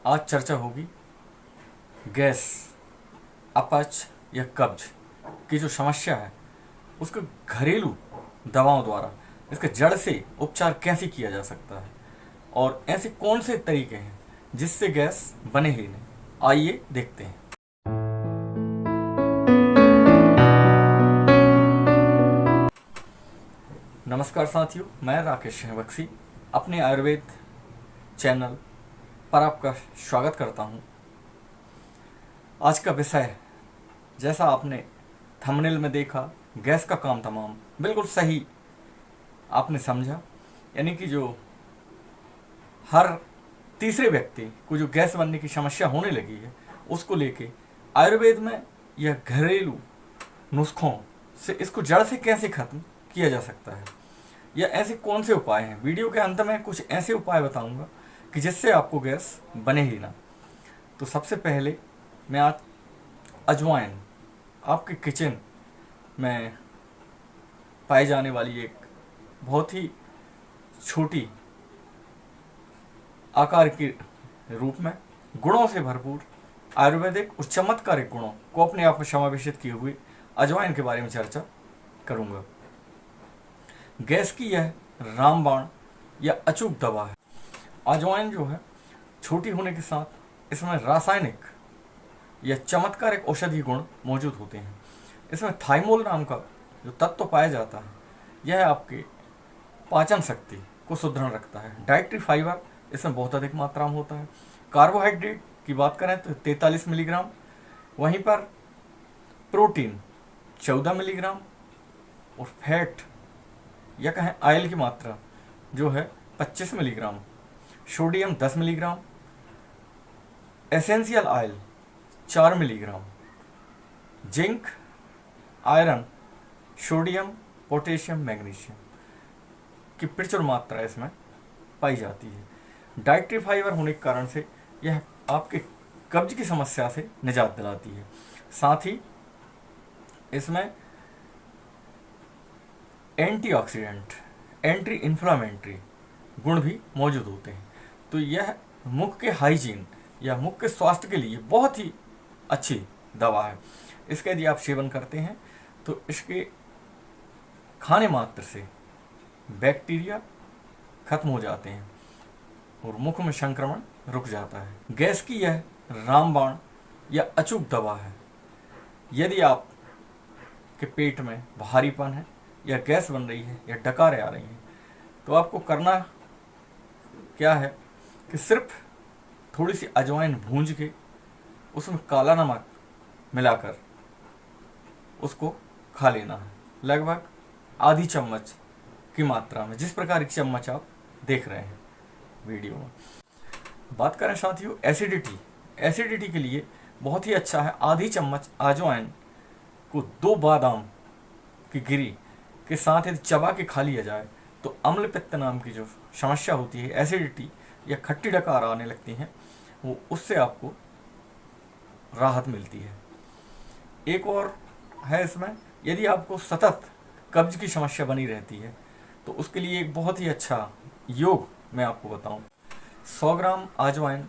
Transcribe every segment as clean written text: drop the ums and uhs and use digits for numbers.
आज चर्चा होगी गैस, अपच या कब्ज की जो समस्या है उसको घरेलू दवाओं द्वारा इसके जड़ से उपचार कैसे किया जा सकता है और ऐसे कौन से तरीके हैं जिससे गैस बने ही नहीं। आइए देखते हैं। नमस्कार साथियों, मैं राकेश बक्सी अपने आयुर्वेद चैनल पर आपका स्वागत करता हूं। आज का विषय, जैसा आपने थंबनेल में देखा, गैस का काम तमाम, बिल्कुल सही आपने समझा। यानी कि जो हर तीसरे व्यक्ति को जो गैस बनने की समस्या होने लगी है उसको लेके आयुर्वेद में यह घरेलू नुस्खों से इसको जड़ से कैसे खत्म किया जा सकता है या ऐसे कौन से उपाय हैं। वीडियो के अंत में कुछ ऐसे उपाय बताऊंगा कि जिससे आपको गैस बने ही ना। तो सबसे पहले मैं आज अजवाइन, आपके किचन में पाई जाने वाली एक बहुत ही छोटी आकार के रूप में गुणों से भरपूर आयुर्वेदिक और चमत्कारिक गुणों को अपने आप में समावेशित किए हुए अजवाइन के बारे में चर्चा करूंगा। गैस की यह रामबाण या अचूक दवा है। अजवाइन जो है छोटी होने के साथ इसमें रासायनिक या चमत्कारिक औषधि गुण मौजूद होते हैं। इसमें थाइमोल नाम का जो तत्व पाया जाता है यह आपके पाचन शक्ति को सुदृढ़ रखता है। डाइटरी फाइबर इसमें बहुत अधिक मात्रा में होता है। कार्बोहाइड्रेट की बात करें तो 43 मिलीग्राम, वहीं पर प्रोटीन 14 मिलीग्राम और फैट या कहें ऑयल की मात्रा जो है 25 milligram, sodium 10 milligram, essential oil 4 milligram, zinc, iron, sodium, potassium, magnesium की प्रचुर मात्रा इसमें पाई जाती है। डाइटरी फाइबर होने के कारण से यह आपके कब्ज की समस्या से निजात दिलाती है। साथ ही इसमें एंटीऑक्सीडेंट, एंटी इन्फ्लामेटरी गुण भी मौजूद होते हैं। तो यह मुख के हाइजीन या मुख के स्वास्थ्य के लिए बहुत ही अच्छी दवा है। इसका यदि आप सेवन करते हैं तो इसके खाने मात्र से बैक्टीरिया खत्म हो जाते हैं और मुख में संक्रमण रुक जाता है। गैस की यह रामबाण या अचूक दवा है। यदि आप के पेट में भारीपन है या गैस बन रही है या डकारें आ रही हैं तो आपको करना क्या है कि सिर्फ थोड़ी सी अजवाइन भूंज के उसमें काला नमक मिलाकर उसको खा लेना है, लगभग आधी चम्मच की मात्रा में, जिस प्रकार की चम्मच आप देख रहे हैं वीडियो में। बात करें साथियों एसिडिटी के लिए बहुत ही अच्छा है। आधी चम्मच अजवाइन को 2 बादाम की गिरी के साथ यदि चबा के खा लिया जाए तो अम्ल पित्त नाम की जो समस्या होती है, एसिडिटी या खट्टी डकार आने लगती हैं, वो उससे आपको राहत मिलती है। एक और है इसमें, यदि आपको सतत कब्ज की समस्या बनी रहती है तो उसके लिए एक बहुत ही अच्छा योग मैं आपको बताऊं। 100 ग्राम अजवाइन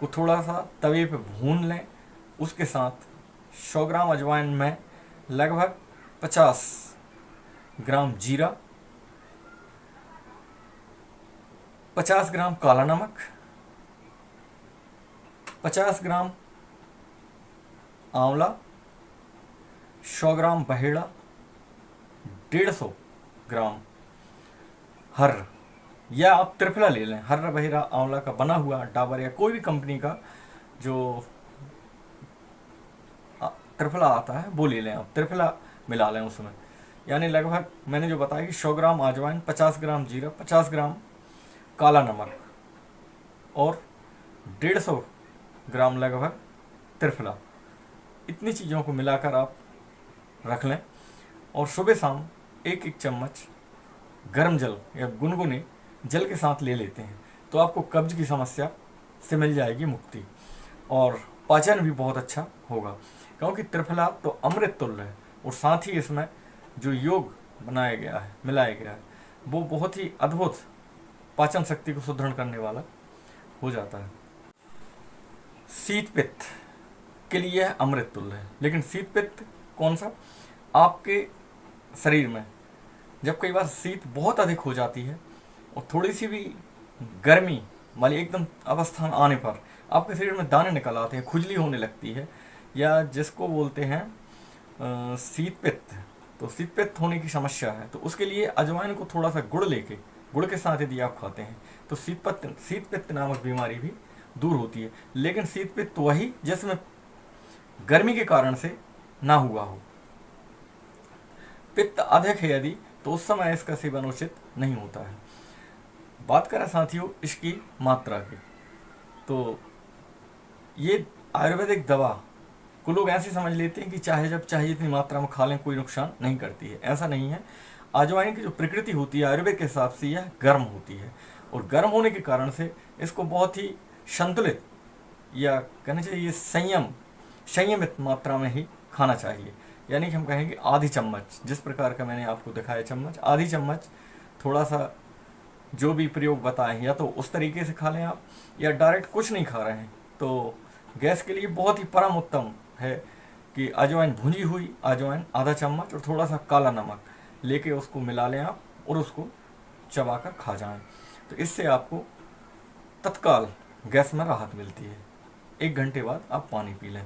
को थोड़ा सा तवे पे भून लें, उसके साथ 100 ग्राम अजवाइन में लगभग 50 ग्राम जीरा, 50 ग्राम काला नमक, 50 ग्राम आंवला, 100 ग्राम बहेड़ा, 150 ग्राम हर्र या आप त्रिफला ले लें। हर्र, बहेड़ा, आंवला का बना हुआ डाबर या कोई भी कंपनी का जो त्रिफला आता है वो ले लें आप, त्रिफला मिला लें उसमें। यानी लगभग मैंने जो बताया कि 100 ग्राम अजवाइन, 50 ग्राम जीरा, 50 ग्राम काला नमक और 150 ग्राम लगभग त्रिफला, इतनी चीज़ों को मिलाकर आप रख लें और सुबह शाम 1-1 चम्मच गर्म जल या गुनगुने जल के साथ ले लेते हैं तो आपको कब्ज की समस्या से मिल जाएगी मुक्ति और पाचन भी बहुत अच्छा होगा, क्योंकि त्रिफला तो अमृत तुल्य है और साथ ही इसमें जो योग बनाया गया है, मिलाया गया है, वो बहुत ही अद्भुत पाचन शक्ति को सुदृढ़ करने वाला हो जाता है। शीत पित्त के लिए यह अमृत तुल्य है। लेकिन शीत पित्त कौन सा? आपके शरीर में जब कई बार शीत बहुत अधिक हो जाती है और थोड़ी सी भी गर्मी वाली एकदम अवस्था में आने पर आपके शरीर में दाने निकल आते हैं, खुजली होने लगती है, या जिसको बोलते हैं शीत पित्त, तो शीत पित्त होने की समस्या है, तो उसके लिए अजवाइन को थोड़ा सा गुड़ के साथ यदि आप खाते हैं तो शीत पित्त नामक बीमारी भी दूर होती है। लेकिन शीत पित्त वही जिसमें गर्मी के कारण से ना हुआ हो। पित्त अधिक है यदि, तो उस समय इसका सेवन उचित नहीं होता है। बात करें साथियों इसकी मात्रा की, तो ये आयुर्वेदिक दवा को लोग ऐसे समझ लेते हैं कि चाहे जितनी मात्रा में खा लें कोई नुकसान नहीं करती है। ऐसा नहीं है। अजवाइन की जो प्रकृति होती है आयुर्वेद के हिसाब से यह गर्म होती है, और गर्म होने के कारण से इसको बहुत ही संतुलित या कहना चाहिए संयमित मात्रा में ही खाना चाहिए। यानी कि हम कहेंगे आधी चम्मच, जिस प्रकार का मैंने आपको दिखाया चम्मच, आधी चम्मच थोड़ा सा जो भी प्रयोग बताए हैं, या तो उस तरीके से खा लें आप, या डायरेक्ट कुछ नहीं खा रहे हैं तो गैस के लिए बहुत ही परम उत्तम है कि अजवाइन, भुंजी हुई अजवाइन आधा चम्मच और थोड़ा सा काला नमक लेके उसको मिला लें आप और उसको चबाकर खा जाएं, तो इससे आपको तत्काल गैस में राहत मिलती है। 1 घंटे बाद आप पानी पी लें।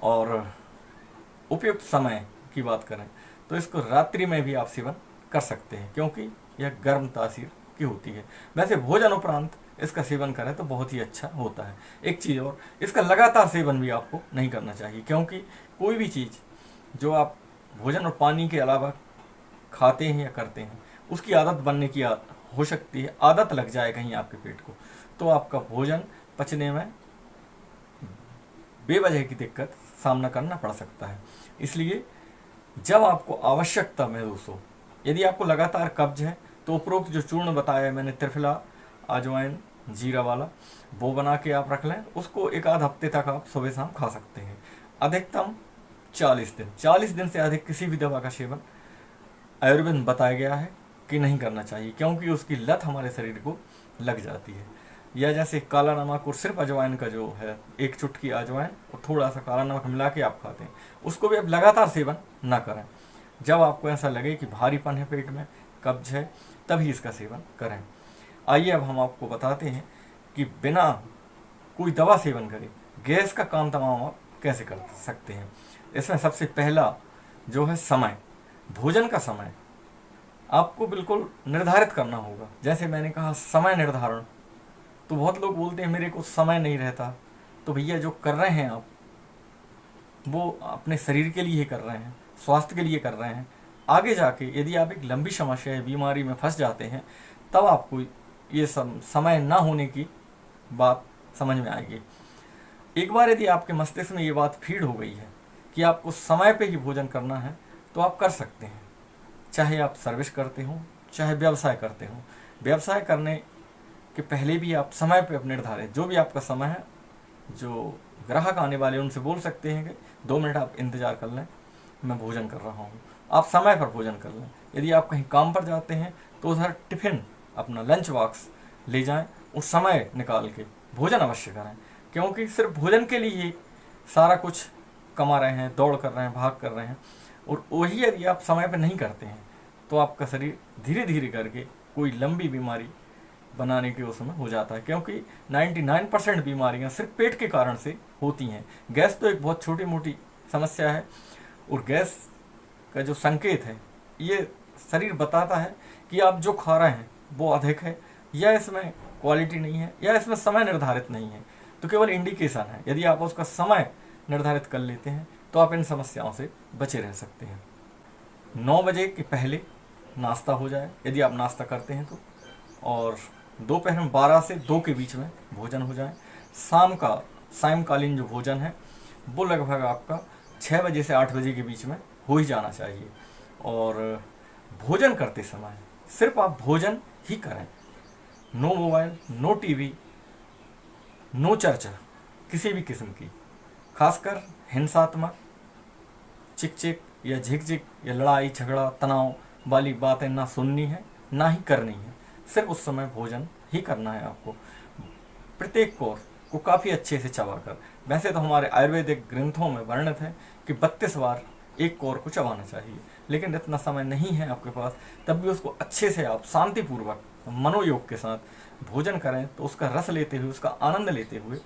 और उपयुक्त समय की बात करें तो इसको रात्रि में भी आप सेवन कर सकते हैं, क्योंकि यह गर्म तासीर की होती है। वैसे भोजन उपरांत इसका सेवन करें तो बहुत ही अच्छा होता है। एक चीज़ और, इसका लगातार सेवन भी आपको नहीं करना चाहिए, क्योंकि कोई भी चीज़ जो आप भोजन और पानी के अलावा खाते हैं या करते हैं उसकी आदत बनने की हो सकती है, आदत लग जाए कहीं आपके पेट को, तो आपका भोजन पचने में बेवजह की दिक्कत सामना करना पड़ सकता है। इसलिए जब आपको आवश्यकता महसूस हो, यदि आपको लगातार कब्ज है, तो उपरोक्त जो चूर्ण बताया है मैंने, त्रिफला अजवाइन जीरा वाला, वो बना के आप रख लें। उसको 1 आध हफ्ते तक आप सुबह शाम खा सकते हैं। अधिकतम 40 दिन से अधिक किसी भी दवा का सेवन आयुर्वेद में बताया गया है कि नहीं करना चाहिए, क्योंकि उसकी लत हमारे शरीर को लग जाती है। या जैसे काला नमक और सिर्फ अजवाइन का जो है, 1 चुटकी अजवाइन और थोड़ा सा काला नमक मिला के आप खाते हैं, उसको भी आप लगातार सेवन ना करें। जब आपको ऐसा लगे कि भारीपन है पेट में, कब्ज है, तभी इसका सेवन करें। आइए अब हम आपको बताते हैं कि बिना कोई दवा सेवन करे गैस का काम तमाम आप कैसे कर सकते हैं। इसमें सबसे पहला जो है समय, भोजन का समय आपको बिल्कुल निर्धारित करना होगा। जैसे मैंने कहा समय निर्धारण, तो बहुत लोग बोलते हैं मेरे को समय नहीं रहता, तो भैया जो कर रहे हैं आप वो अपने शरीर के लिए कर रहे हैं, स्वास्थ्य के लिए कर रहे हैं। आगे जाके यदि आप एक लंबी समस्या है, बीमारी में फंस जाते हैं, तब आपको ये समय ना होने की बात समझ में आएगी। एक बार यदि आपके मस्तिष्क में ये बात फीड हो गई है कि आपको समय पे ही भोजन करना है, तो आप कर सकते हैं। चाहे आप सर्विस करते हो, चाहे व्यवसाय करते हो। व्यवसाय करने के पहले भी आप समय पे अपने निर्धारित जो भी आपका समय है, जो ग्राहक आने वाले उनसे बोल सकते हैं कि 2 मिनट आप इंतज़ार कर लें, मैं भोजन कर रहा हूँ। आप समय पर भोजन कर लें। यदि आप कहीं काम पर जाते हैं तो उधर टिफ़िन, अपना लंच बॉक्स ले जाएं, उस समय निकाल के भोजन अवश्य करें, क्योंकि सिर्फ भोजन के लिए ही सारा कुछ कमा रहे हैं, दौड़ कर रहे हैं, भाग कर रहे हैं। और वही यदि आप समय पर नहीं करते हैं तो आपका शरीर धीरे धीरे करके कोई लंबी बीमारी बनाने के उसमें हो जाता है, क्योंकि 99% बीमारियां सिर्फ पेट के कारण से होती हैं। गैस तो एक बहुत छोटी मोटी समस्या है, और गैस का जो संकेत है ये शरीर बताता है कि आप जो खा रहे हैं वो अधिक है, या इसमें क्वालिटी नहीं है, या इसमें समय निर्धारित नहीं है। तो केवल इंडिकेशन है। यदि आप उसका समय निर्धारित कर लेते हैं तो आप इन समस्याओं से बचे रह सकते हैं। 9 बजे के पहले नाश्ता हो जाए यदि आप नाश्ता करते हैं तो, और दोपहर में 12 से 2 के बीच में भोजन हो जाए। सायंकालीन जो भोजन है वो लगभग आपका 6 बजे से 8 बजे के बीच में हो ही जाना चाहिए। और भोजन करते समय सिर्फ आप भोजन ही करें। No mobile, no TV, no चर्चा किसी भी किस्म की, खासकर हिंसात्मक, चिक या झिक या लड़ाई झगड़ा तनाव वाली बातें ना सुननी है, ना ही करनी है। सिर्फ उस समय भोजन ही करना है आपको। प्रत्येक कोर को काफ़ी अच्छे से चबाकर। वैसे तो हमारे आयुर्वेदिक ग्रंथों में वर्णित है कि 32 बार एक कोर को चबाना चाहिए, लेकिन इतना समय नहीं है आपके पास, तब भी उसको अच्छे से आप शांतिपूर्वक मनोयोग के साथ भोजन करें, तो उसका रस लेते हुए, उसका आनंद लेते हुए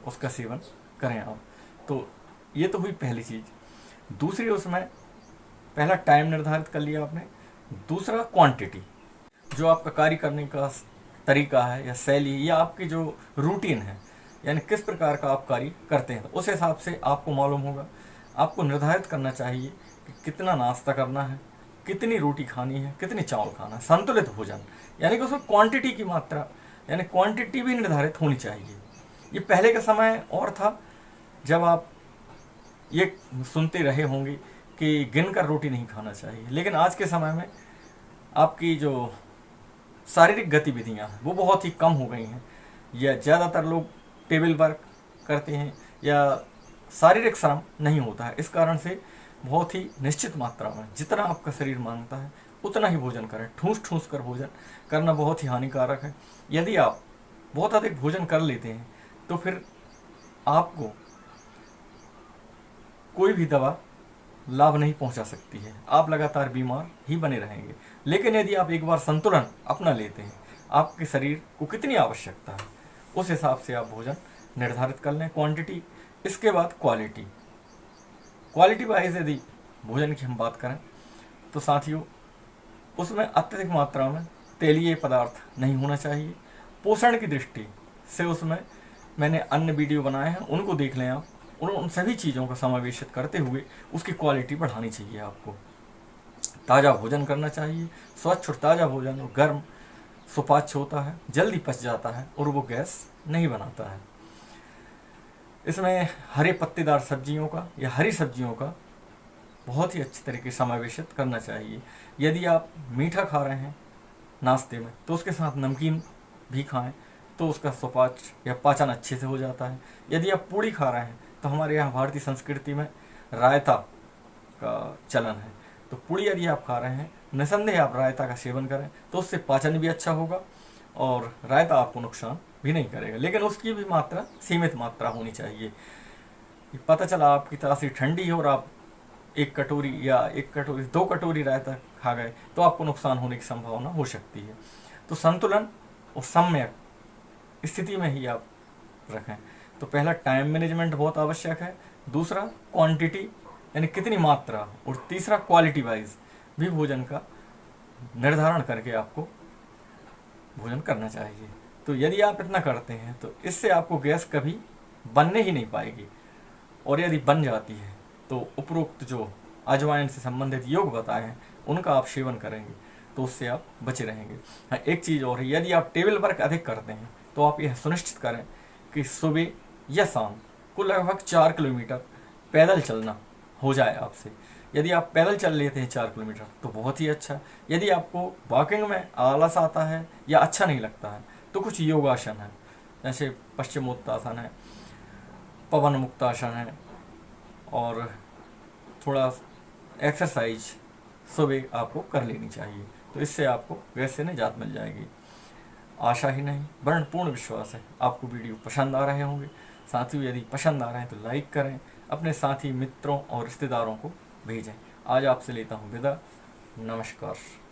उसका सेवन करें आप। तो ये तो हुई पहली चीज़। दूसरी, उसमें पहला टाइम निर्धारित कर लिया आपने, दूसरा क्वांटिटी। जो आपका कार्य करने का तरीका है या शैली या आपकी जो रूटीन है, यानी किस प्रकार का आप कार्य करते हैं, तो उस हिसाब से आपको मालूम होगा। आपको निर्धारित करना चाहिए कि कितना नाश्ता करना है, कितनी रोटी खानी है, कितनी चावल खाना है, संतुलित भोजन, यानी कि उसमें क्वांटिटी की मात्रा, यानी क्वांटिटी भी निर्धारित होनी चाहिए। ये पहले का समय और था, जब आप ये सुनते रहे होंगे कि गिनकर रोटी नहीं खाना चाहिए, लेकिन आज के समय में आपकी जो शारीरिक गतिविधियां हैं वो बहुत ही कम हो गई हैं, या ज़्यादातर लोग टेबल वर्क करते हैं या शारीरिक श्रम नहीं होता है। इस कारण से बहुत ही निश्चित मात्रा में जितना आपका शरीर मांगता है उतना ही भोजन करें। ठूस ठूस कर भोजन करना बहुत ही हानिकारक है। यदि आप बहुत अधिक भोजन कर लेते हैं तो फिर आपको कोई भी दवा लाभ नहीं पहुंचा सकती है, आप लगातार बीमार ही बने रहेंगे। लेकिन यदि आप एक बार संतुलन अपना लेते हैं, आपके शरीर को कितनी आवश्यकता है उस हिसाब से आप भोजन निर्धारित कर लें, क्वांटिटी। इसके बाद क्वालिटी। क्वालिटी वाइज यदि भोजन की हम बात करें तो साथियों, उसमें अत्यधिक मात्रा में तेलीय पदार्थ नहीं होना चाहिए। पोषण की दृष्टि से उसमें मैंने अन्य वीडियो बनाए हैं, उनको देख लें आप। उन सभी चीज़ों का समावेशित करते हुए उसकी क्वालिटी बढ़ानी चाहिए आपको। ताज़ा भोजन करना चाहिए, स्वच्छ और ताज़ा भोजन, और गर्म सुपाच्य होता है, जल्दी पच जाता है और वो गैस नहीं बनाता है। इसमें हरे पत्तेदार सब्जियों का या हरी सब्जियों का बहुत ही अच्छी तरीके से समावेशित करना चाहिए। यदि आप मीठा खा रहे हैं नाश्ते में तो उसके साथ नमकीन भी खाएं, तो उसका सुपाच्य या पाचन अच्छे से हो जाता है। यदि आप पूड़ी खा रहे हैं तो हमारे यहाँ भारतीय संस्कृति में रायता का चलन है, तो पूड़ी यदि आप खा रहे हैं, निसंदेह आप रायता का सेवन करें, तो उससे पाचन भी अच्छा होगा और रायता आपको नुकसान भी नहीं करेगा, लेकिन उसकी भी मात्रा सीमित मात्रा होनी चाहिए। पता चला आपकी तासीर ठंडी है और आप एक कटोरी या 2 कटोरी रायता खा गए, तो आपको नुकसान होने की संभावना हो सकती है। तो संतुलन और सम्यक स्थिति में ही आप रखें। तो पहला टाइम मैनेजमेंट बहुत आवश्यक है, दूसरा क्वांटिटी यानी कितनी मात्रा, और तीसरा क्वालिटी वाइज भी भोजन का निर्धारण करके आपको भोजन करना चाहिए। तो यदि आप इतना करते हैं तो इससे आपको गैस कभी बनने ही नहीं पाएगी, और यदि बन जाती है तो उपरोक्त जो अजवाइन से संबंधित योग बताए हैं उनका आप सेवन करेंगे तो उससे आप बचे रहेंगे। हाँ, एक चीज़ और है, यदि आप टेबल वर्क अधिक करते हैं तो आप यह सुनिश्चित करें कि सुबह या शाम को लगभग 4 किलोमीटर पैदल चलना हो जाए आपसे। यदि आप पैदल चल लेते हैं 4 किलोमीटर तो बहुत ही अच्छा। यदि आपको वॉकिंग में आलस आता है या अच्छा नहीं लगता है तो कुछ योगासन है, जैसे पश्चिमोत्तासन है, पवन मुक्तासन है, और थोड़ा एक्सरसाइज सुबह आपको कर लेनी चाहिए। तो इससे आपको गैस से निजात मिल जाएगी। आशा ही नहीं वरन पूर्ण विश्वास है आपको वीडियो पसंद आ रहे होंगे। साथियों, यदि पसंद आ रहे हैं तो लाइक करें, अपने साथी मित्रों और रिश्तेदारों को भेजें। आज आपसे लेता हूँ विदा। नमस्कार।